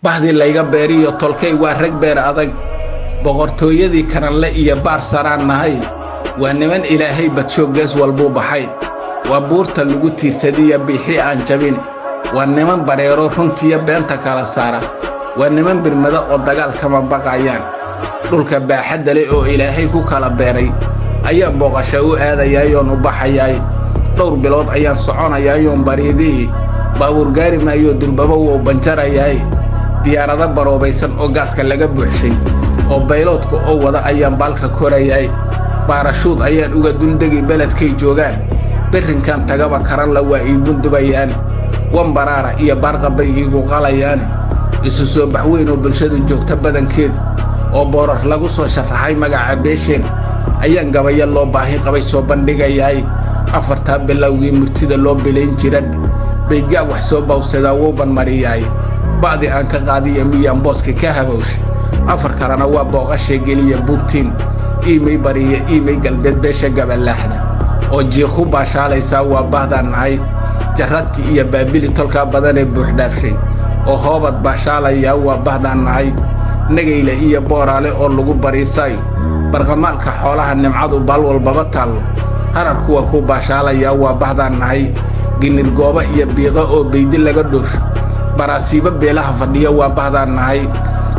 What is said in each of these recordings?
bahdi layga beeriyo tolkay waa rag beer adag boqortooyadii karanle iyo baar saraan nahay waa niman ilaahay badshooggees walbuu baxay waa buurta lagu tiirsadiya bixi aan jabin waa niman bareero runtiya beenta kala saara waa niman birmada oo dagaal kama baqayaan dhulka baaxadda leh oo ilaahay ku kala beeray ayaa booqasho u aadayayoon u baxayay dhowr bilood ayaan soconayayoon bariidii baabuur gaari maayo durbaba wuu banjarayay diyaarada baroobaysan oo gaaska laga buuxshay oo bayloodku oo wada ayaan baalka korayay baarashuud ayaan uga duldegi beledkay joogaan berrinkan tagaba karan la waa iigu dubayaan wambaraara iyo baarqabay iigu qalayaan isu soo baxweyn oo bulshadu joogta badankeed oo boorar lagu soo sharaxay magaca beesheen ayaan gabaya loo baahi qabay soo bandhigayay afartaa bilowgii murtida loo bilayn jiran baygaa wax soo bawsadaa wuu banmariyay bacdi aan ka qaadiya miyaan booska ka habowshay afar kalena waa booqashee geliya buugtiin iimay bariya iimay galbeed beesha gabalaaxda oo jiiku baashaalaysaa waa bahdaan nahay jarradtii iyo baabili tolkaa badanee buuxdhaafshay oo hoobad baashaalayaa waa bahdaan nahay nagayle iyo booraale oo lagu bariisaayo barqamaalka xoolaha nimcadu baal walbaba taallo hararku waa ku baashaalayaa waa bahdaan nahay ginirgooba iyo biiqa oo baydi laga dhoofo baraasiiba beelaha fadhiya waa bahdaan nahay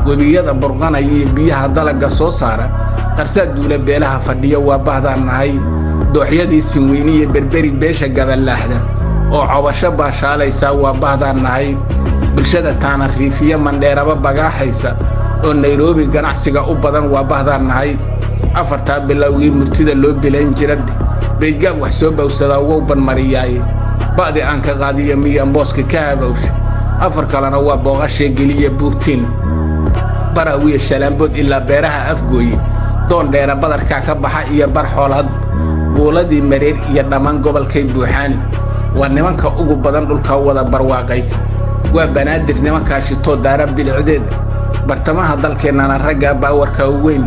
webiyada burqanaya iyo biyaha dalagga soo saara qarsaa duula beelaha fadhiya waa bahdaan nahay dooxyadii sinweyniya berberi beesha gabalaaxda oo cobasho baashaalaysaa waa bahdaan nahay bulshada taana riifiya mandheeraba bagaaxaysa oo nairobi ganacsiga u badan waa bahdaan nahay afartaa bilowgii murtida loo bilayn jiran beydgaab wax soo bawsadaa wuu banmariyaaye ba'di aan ka qaadiya miyaan booska ka habowshay afar kalena waa booqashee geliya buugtiin baraawiya shalaambood ilaa beeraha afgooye doon dheera badarkaa ka baxa iyo bar xoolaad buuladii mareer iyo dhammaan gobolkay buuxaani waa nimanka ugu badan dhulka wada barwaaqaysa waa banaadir nimankaa shitoo daara bilicdeeda bartamaha dalkeennana raggaa baawarka weyn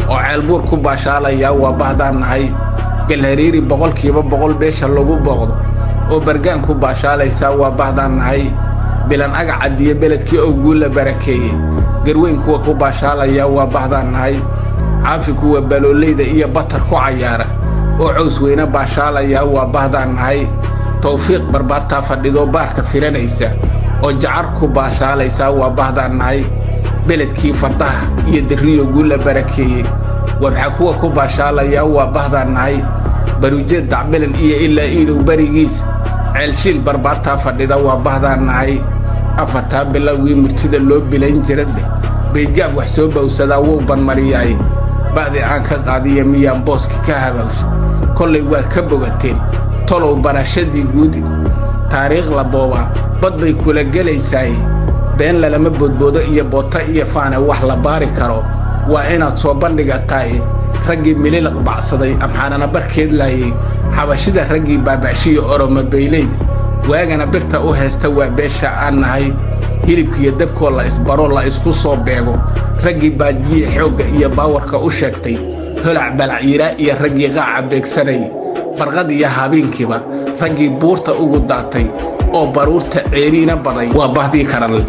oo ceelbuur ku baashaalayaa waa bahdaan nahay galhariiri boqolkiiba boqol beesha lagu booqdo oo bargaan ku baashaalaysaa waa bahdaan nahay bilan aga caddiye beledkii oo guulla barakeeyey garweyn kuwa ku baashaalayaa waa bahdaan nahay caafi kuwa baloolayda iyo batar ku cayaara oo caws weyne baashaalayaa waa bahdaan nahay tawfiiq barbaartaa fadhidoo baarka firanaysa oo jacar ku baashaalaysaa waa bahdaan nahay beledkii fardaha iyo dariyo guulla barakeeyey wabxa kuwa ku baashaalayaa waa bahdaan nahay barujeed dacbilan iyo ilaa iidow barigiis ceelshiil barbaartaa fadhida waa bahdaan nahay afartaa bilowgii murtida loo bilayn jiradleh beydgaab wax soo bawsadaa wuu banmariyaaye ba'di aan ka qaadiya miyaan booska ka habowshay kollay waad ka bogateen tolow barashadii guudi taariikh la boobaa bad bay kula gelaysaaye been lalama boodboodo iyo boota iyo faane wax la baari karo waa inaad soo bandhigataaye raggii mililiq bacsaday amxaanana barkeed laayay xabashida raggii baaba'shiyo oroma bayleyda waagana birta u haysta waa beesha aan nahay hilibkiiyo dabkoo la isbaro la isku soo beego raggii baadiye xoogga iyo baawarka u sheegtay holac balacyiraa iyo raggii qaaca beegsanayay barqad iyo habeenkiiba raggii buurta ugu daatay oo baruurta ceeriina baday waa bahdii karanle